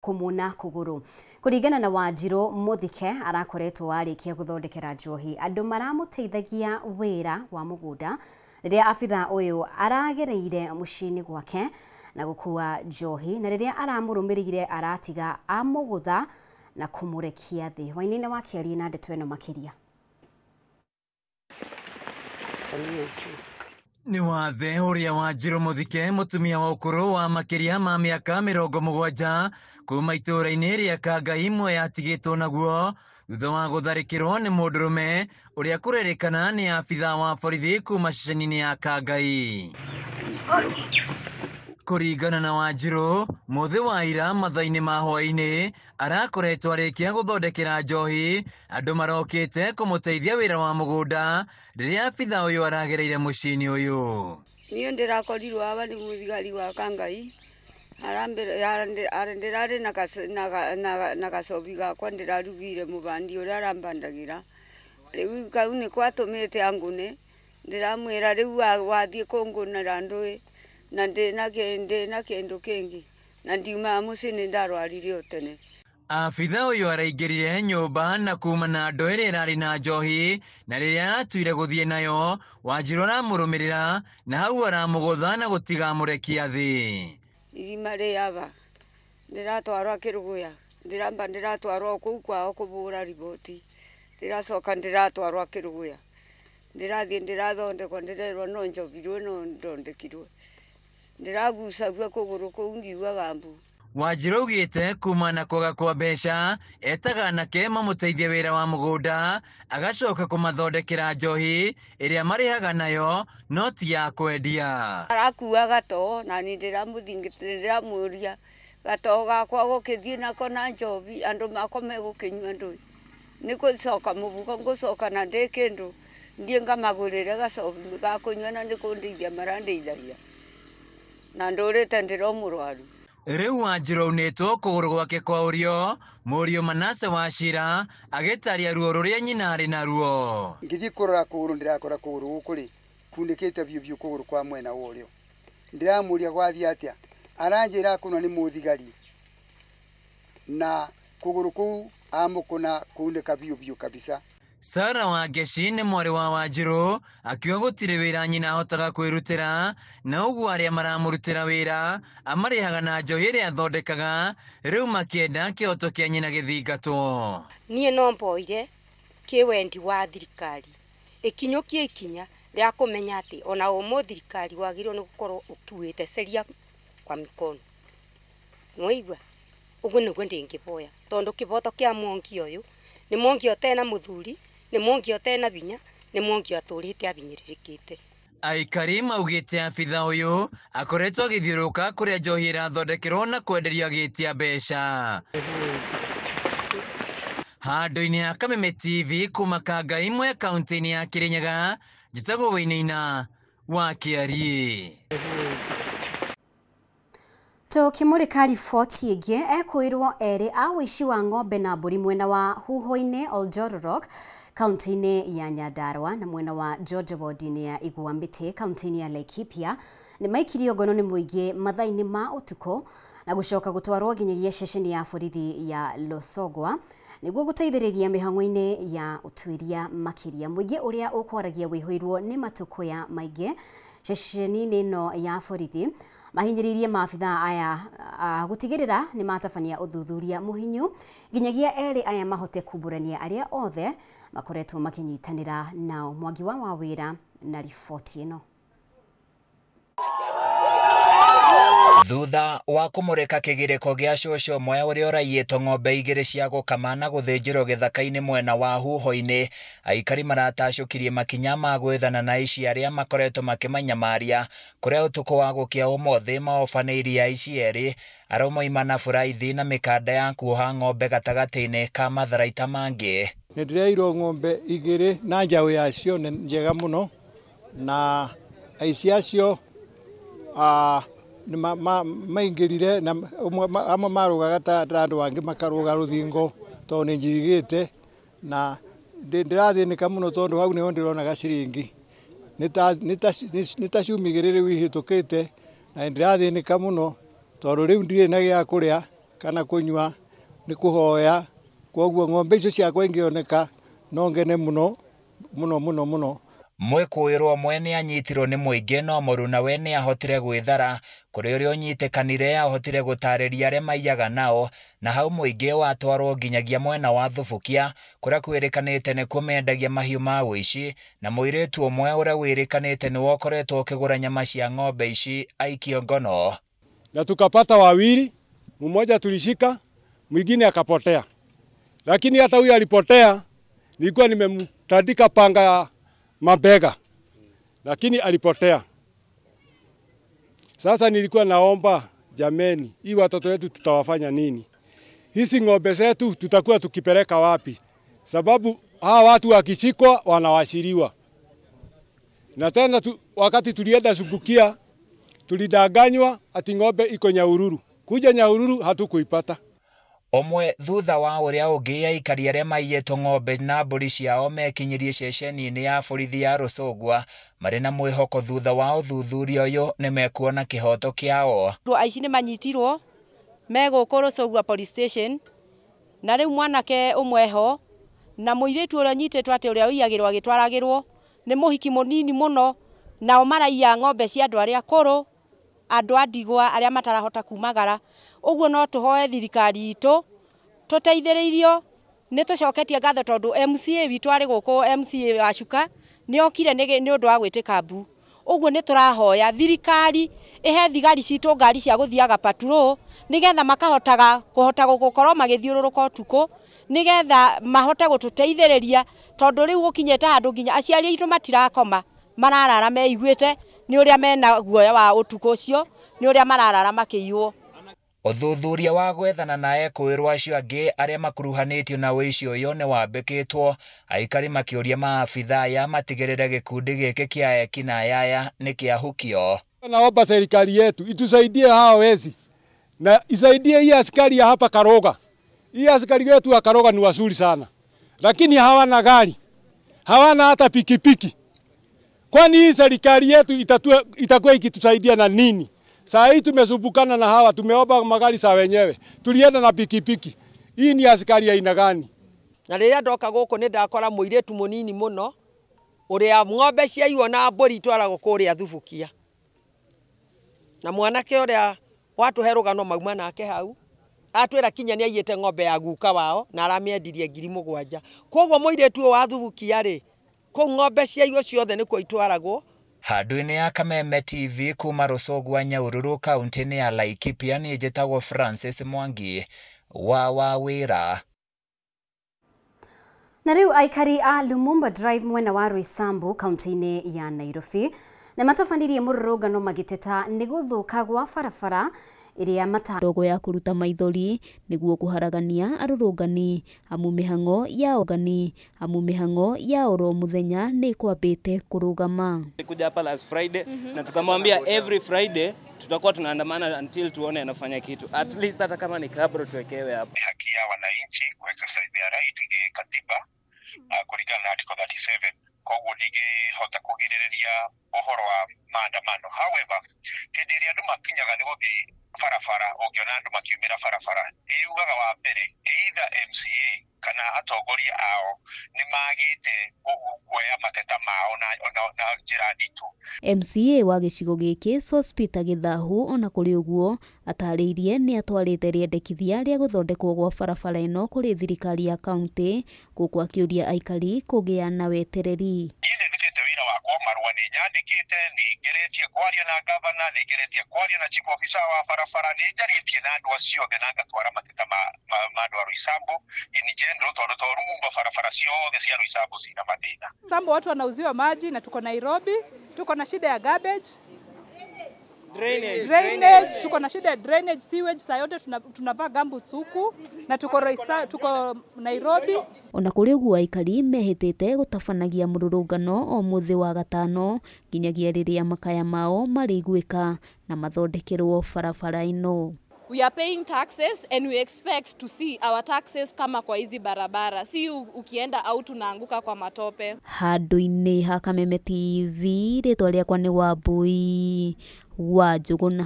kumuna kuguru. Kuringana na Wanjiru, Muthike arakoretwo arikia guthondekera njohi andu maramuteithagia wira wa mugunda riria abitha uyu aragereire mucini gwake na gukua njohi na riria aramurumirire aratiga amugutha na kumurekia thi. Wainine wa Kiari na ndeto eno makiria. Ni wathe uria Wanjiru Muthike mutumia wa ukuru wa makiria ma miaka 70 kuma itura-ini ria Kangai imwe yatigitwo naguo thutha wa gutharikirwo ni mundurume uria kurerikana ni abitha wa borithi kuma ceceni-ini ya Kangai. Kuringana na Wanjiru, muthi wa ira mathaa-ini ma hwaini arakoretwo arikia guthondekera njohi andu marokite kumuteithia wira wa mugunda riria abitha uyu aragereire mucini uyu. Niĩ ndirakorirwo aba ni muthigari wa Kangai arendera na gacobi gakwa ndirarugire mubandi uria arambandagira riu kau ni kwatumite angune ndiramwira riu wathie kungunira ndui na ndina kindu kingi na ndiuma mucini ndarwarire utene. Abitha uyu araingirire nyumba na kuma na ndo iria irari na njohi na riria aratuire guthie nayo Wanjiru aramurumirira na hau aramugutha na gutiga murekia thi. Irima riava ndiratwarwa Kiruguya ndiramba ndiratwarwa kuu kwao kubura riboti ndiracoka ndiratwarwa Kiruguya ndirathie ndirathondekwa ndirerwo no njobirwe no ndondekirwe ndiragucagua kuguru kuu ngiugaga mbu. Wanjiru augite kuma na kwaga kwa mbeca etaga anake mamuteithie wira wa mugunda agacoka kumathondekera njohi iria marihaga nayo no ti ya kwendia. Arakua gato na ni ndiramuria gato gakwa gukithie nako na njobi andu makome gukinywa ndui ni gucoka mubuko ngucoka na ndi kindu ndie ngamagurire gacobi gakunywa na ndikundeithia marandeithagia na ndurite ndiromurwaru. Riu Wanjiru aunitwo kuguru gwake kwa urio Muriu Manase Wachira agitaria ruo ruria nyina ari naruo. Ngithi kurora kuguru ndirakora kuguru gukuri kundikite biu kuguru kwa mwena urio ndiramuria gwathi atia aranjira kunwa ni muthigari na kuguru kuu amukuna kundika biu kabisa. Sara Wangeci ni mwari wa Wanjiru akiuga gutire wira nyina ahotaga kwirutira na uguo aria maramurutira wira amarihaga na njohi iria athondekaga riu makienda kioto kia nyina githingatwo. Nie no mboire kiwendi wa thirikari ikinyukie ikinya ria kumenya ati ona umu thirikari wagirwo ni gukorwo ukiwite seria kwa mikono noigwa ugu niguo ndingiboya tondu kiboto kia mwongi uyu ni mwongi otena muthuri ni mwongi otena binya ni mwongi aturite abinyiririkite. Aikari maugite abitha uyu akoretwo agithiuruka kuria njohi irathondekerwo na kwenderia gitia mbeca. Handu-ini ya Kameme TV kuma Kangai imwe kaunti-ini ya Kirinyaga njitagwo Wainaina wa Kiari. Tukimurika riboti ingi ekwirwo eri a wici wa ng'ombe na mburi mwena wa Huho-ini Oljororok kaunti-ini ya Nyandarua na mwena wa George ward-ini ya Iguambiti kaunti-ini ya Laikipia ni maikirio ngono ni muingi mathaa-ini ma utuku na gucoka gutwarwo nginyagia ceceni ya borithi ya Losogwa niguo guteithiriria mihang'o-ini ya utwiria makiria. Muingi uria ukwaragia wihuirwo ni matukuya maingi ceceni-ini no ya borithi mahinyiririe maabitha aya gutigirira ni matabania uthuthuria muhinyu nginyagia eri aya mahote kuburania aria othe makoretwo makinyitanira nao. Mwangi wa Wawira na riboti ino. Thutha wa kumurika kigiriko gia cũcũ mwe uria ũraiyĩtwo ng'ombe igĩrĩ cia gũkama na gũthĩnjĩrwo gĩthaka-inĩ mwena wa Huho-inĩ, aikari maratacũkirie makinya ma gwĩthana na ici arĩa makoretwo makĩmanyamaria kũrĩa ũtukũ wa gũkĩa ũmũthĩ maobanĩirie ya ici erĩ aromoima na buraithi na mĩkanda ya kuoha ng'ombe gatagatĩ-inĩ ka matharaita mangĩ. Nĩ ndĩrairwo ng'ombe igĩrĩ na njaũ yacio njega mũno na aici acio maingirire na amwe marugaga ta andu angi makaruga ruthingo to ni njirigite na ndirathinika muno tondu hau niho ndirona ciringi ni ta ciumigirire wihitukite na ndirathinika muno tondu riu ndire na gia kuria kana kunywa ni kuhoya koguo ng'ombe icio ciakwa ingioneka no ngene muno muno muno muno. Mwikuirwo mwene anyitirwo ni muingi no Muruna we ni ahotire gwithara kuri uria unyitekanire ahotire gutariria aria maiyaga nao na hau muingi watwarwo nginyagia mwena wa Thubukia kuria kwirikanite ni kumendagia mahiu ma wici na muiritu umwe uria wirikanite ni wokoretwo ukigura nyama cia ng'ombe ici aikio ngono. Na tukapata wawili, mmoja tulishika, mwingine akapotea. Lakini hata huyu alipotea, nilikuwa nimemtandika panga ya mabega. Lakini alipotea. Sasa nilikuwa naomba jameni, hii watoto wetu tutawafanya nini? Hizi ng'ombe zetu tutakuwa tukipeleka wapi? Sababu hawa watu wakishikwa wanawashiriwa. Na tena wakati tulienda Subukia, tulidanganywa ati ng'ombe iko Nyahururu. Kuja Nyahururu hatukuipata. Omwe thutha wa uria ungi aikari aria maiyetwo ng'ombe na mburi ciao mekinyirie ceceni-ini ya borithi ya Rusogwa mari na mwihoko thutha wa uthuthuria uyu ni mekuona kihoto kiao. Aici ni manyitirwo meguku Rusogwa police station na riu mwanake umweho na muiritu uria nyitetwo ati uria uiyagirwo agitwaragirwo ni muhiki munini muno nao maraiya ng'ombe cia andu aria akuru andu a ndigwa aria matarahota kumagara. Uguo no tuhoe thirikari itu tuteithiririo ni tucoketie ngatho tondu MCA witu ari guku MCA wa Chuka ni okire ni undu wa gwitika mbu. Uguo ni turahoya thirikari ihe thigari citu ngari cia guthiaga patrol nigetha makahota gukorwo magithiururuka utuku nigetha mahote gututeithiriria tondu riu gukinyete handu nginya aciari aitu matirakoma mararara meiguite ni uria mena guoya wa utuku ucio ni uria mararara makiiwo. Uthuthuria wa gwethana na ekuirwo acio angi aria makuruhanitio na wici uyu ni wambikitwo aikari makiuria maabitha ya matigirire gikundi giki kia ekina yaya ni kia hukio. Naomba serikali yetu itusaidie hawa wezi na isaidie hii askari ya hapa Karoga. Hii askari wetu wa Karoga ni wazuri sana, lakini hawana gari, hawana hata pikipiki. Kwani hii serikali yetu itakuwa ikitusaidia na nini? Saa hii tumesubukana na hawa, tumeomba magari za wenyewe, tulienda na pikipiki. Hii ni askari ya aina gani? Na riria ndoka guku ni ndakora muiritu munini muno uria ng'ombe ciaiywo na mburi itwaragwo kuria Thubukia. Na mwanake uria watuhe rugano mauma nake hau atwira kinya ni aiyete ng'ombe ya guka wao na aramiendirie 7,000. Koguo muiritu wa Thubukia ri ku ng'ombe ciaiywo ciothe ni kwa itwaragwo. Handu-ini ya Kameme TV kuma Rusogwa Nyahururu kaunti-ini ya Laikipia ni njitagwo Francis Mwangi wa Wawira. Na riu aikari a Lumumba Drive mwena wa Roysambu kaunti-ini ya Nairobi na matafanirie mururungano magiteta ni guthuka gwa barabara iria ndogo ya kuruta maithori niguo kuharagania arurungani amu mihango ya ogani amu mihango ya oro muthenya ni kwambite kurugama. Kuja hapa last Friday na tukamwambia every Friday tutakuwa tunaandamana until tuone anafanya kitu, at least hata kama ni kabro tuwekewe hapa. Haki ya wananchi ku exercise their right katiba kulingana na article 37 koguo hota kugiriria uhoro wa maandamano. However, hĩndĩ ĩrĩa andũ makinyaga nĩ gũthiĩ barabara, ũngĩona andũ makiumĩra barabara, yugaga wa mbere either MCA kana atongoria ao nĩ magĩte kuoya mateta mao na njĩra nditũ. MCA wa gĩcigo gĩkĩ Sospita Githahu ona kũrĩ ũguo atarĩirie nĩ atwarĩte rĩendekithia rĩa gũthondekwo gwa barabara ĩno kũrĩ thirikari ya kaunti, gũkũ akĩũria aikari kũgĩa na wetereri. Wĩra wakwa marũa nĩ nyandĩkĩte, nĩ ngeretie kwaria na gavana, nĩ ngeretie kwaria na chief officer wa barabara, nĩ njarĩtie na andũ acio othe na ngatwara mateta ma andũ a Roysambu in general tondũ Lumumba barabara ciothe cia Roysambu cina mathĩna. Tambo watu wanauziwa maji na tuko Nairobi, tuko na shida ya garbage, drainage, tuko na shida ya drainage, sewage, saa yote tunavaa gumboots huku na tuko Nairobi. Ona kũrĩ ũguo aikari mehĩtĩte gũtabanagia mũrũrũngano o mũthĩ wa gatano nginyagia rĩrĩa makaya mao marĩiguĩka na mathondekerwo barabara ĩno. We are paying taxes and we expect to see our taxes kama kwa hizi barabara. Si ukienda au tunaanguka kwa matope. Handu-inĩ ha Kameme TV rĩtwa rĩakwa nĩ Wambui wa Njũgũna.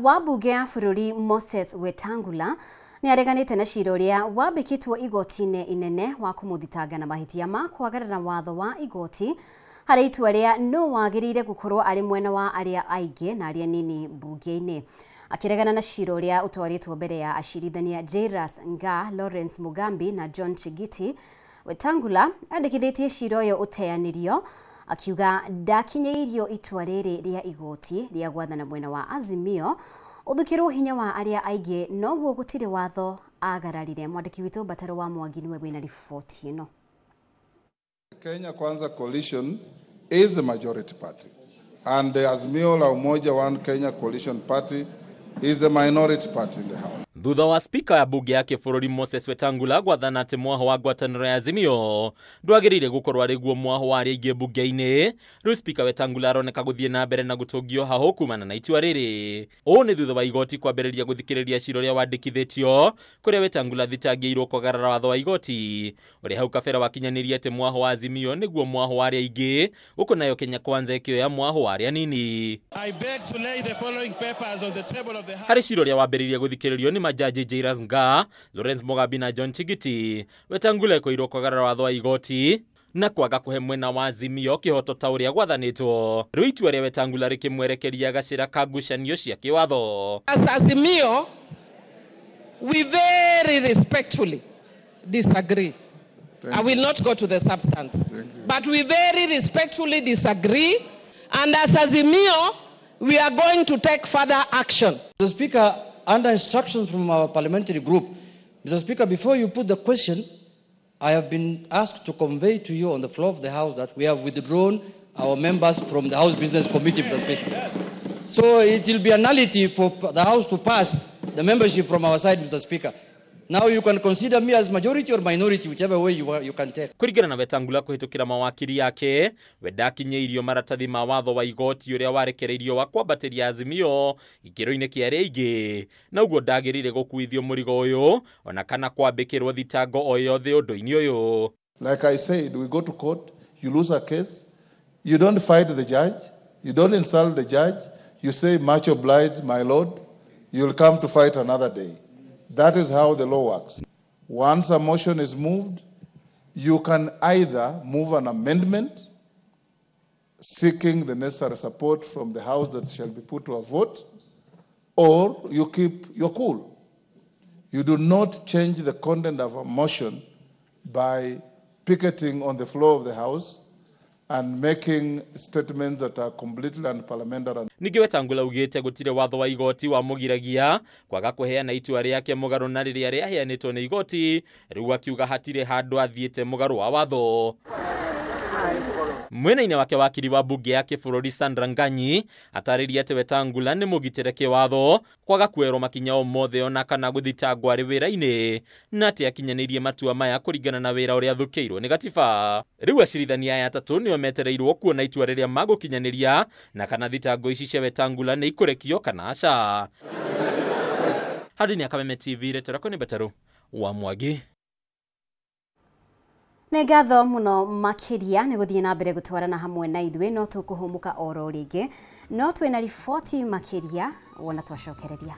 wa mbunge ya bũrũri Moses Wetangula nĩ areganĩte na cira ũrĩa wambĩkĩtwo igoti-inĩ inene wa kũmũthitanga na mahĩtia ma kwagarara watho wa igoti harĩ itua rĩa no wagĩrĩire gũkorwo arĩ mwena wa arĩa aingĩ na arĩa nini mbunge-inĩ. Akĩregana na cira ũrĩa ũtwarĩtwo mbere ya acirithania Jairus Ngaah, Lawrence Mugambi na John Chigiti, Wetangula andĩkithĩtie cira ũyũ ũteanĩrio akiuga ndakinyĩirio itua rĩrĩ rĩa igoti rĩa gwathana mwena wa Azimio ũthukĩrwo hinya wa arĩa aingĩ noguo gũtirĩ watho agararire. Mwandĩki witũ Bataro wa Mwangi nĩwe wĩna riboti ĩno. Kenya Kwanza coalition is the majority party and the Azimio la Umoja One Kenya coalition party is the minority party in the house. Thutha wa spika ya bunge ya kĩbũrũri Moses Wetangula gwathana atĩ mwaho wa ngwatanĩro ya Azimio ndwagĩrĩire gũkorwo arĩ guo mwaho wa arĩa aingĩ bunge-inĩ, rĩu spika Wetangula aroneka gũthiĩ na mbere na gũtũngio haho kumana na itua rĩrĩ. Ũũ nĩ thutha wa igoti kwambĩrĩria gũthikĩrĩria cira ũrĩa wandĩkithĩtio kũrĩa Wetangula thitangĩirwo kwagarara watho wa igoti ũrĩa hau kabere wakinyanĩria atĩ mwaho wa Azimio nĩguo mwaho wa arĩa aingĩ, ũkũ nayo Kenya Kwanza ĩkĩoya mwaho wa arĩa nini. Harĩ cira ũrĩa wambĩrĩria gũthikĩrĩrio nĩ majaji Jairus Ngaah, Lawrence Mugambi na John Chigiti, Wetangula ĩkoirwo kwagarara watho wa igoti na kwaga kũhe mwena wa Azimio kĩhoto ta ũrĩa gwathanĩtwo. Rĩu itua rĩa Wetangula rĩkĩmwerekeria gacĩra ka ngucanio cia kĩwatho. As Azimio, we very respectfully disagree. I will not go to the substance, but we very respectfully disagree, and as Azimio, we are going to take further action. Mr. Speaker, under instructions from our parliamentary group, Mr. Speaker, before you put the question, I have been asked to convey to you on the floor of the House that we have withdrawn our members from the House Business Committee, Mr. Speaker. Yes. So it will be a nullity for the House to pass the membership from our side, Mr. Speaker. Now you can consider me as majority or minority, whichever way you can take. Kũringana na Wetangula kũhĩtũkĩra mawakiri yake, we ndakinyĩirio maratathi ma watho wa igoti ũrĩa warekereirio wa kwambatĩria Azimio gĩkĩro-inĩ kĩa arĩa aingĩ, na ũguo ndagĩrĩire gũkuithio mũrigo ũyũ ona kana kwambĩkĩrwo thitango o yothe ũndũ-inĩ ũyũ. Like I said, we go to court, you lose a case, you don't fight the judge, you don't insult the judge, you say much obliged, my lord, you'll come to fight another day. That is how the law works. Once a motion is moved, you can either move an amendment seeking the necessary support from the House that shall be put to a vote, or you keep your cool. You do not change the content of a motion by picketing on the floor of the House and making statements that are completely unparliamentary. Ningĩ Wetangula ugĩte gũtirĩ watho wa igoti wa mũgiragia kwaga kũheana itua rĩake mũgarũ na rĩrĩa rĩaheanĩtwo nĩ igoti, rĩu akiuga hatirĩ handũ athiĩte mũgarũ wa watho. Mwena-inĩ wake wakiri wa bunge ya kĩbũrũri Sandra Nganyi atarĩria atĩ Wetangula nĩ mũgitĩre kĩwatho kwaga kuerwo makinya o mothe ona kana gũthitangwo arĩ wĩra-inĩ, na atĩ akinyanĩirie matua maya kũringana na wĩra ũrĩa athũkĩirwo nĩ gatiba. Rĩu acirithania aya atatũ nĩo metereirwo kuona itua rĩrĩa magũkinyanĩria na kana thitango ici cia Wetangula nĩ ikũrekio kana aca. Hadi ni Kameme TV retorako nĩ Bataro wa Mwangi. Nĩ ngatho mũno makĩria nĩ gũthiĩ na mbere gũtwarana hamwe na ithuĩ, no tũkũhũmũka oro rĩngĩ, no twĩna riboti makĩria wona twacokereria.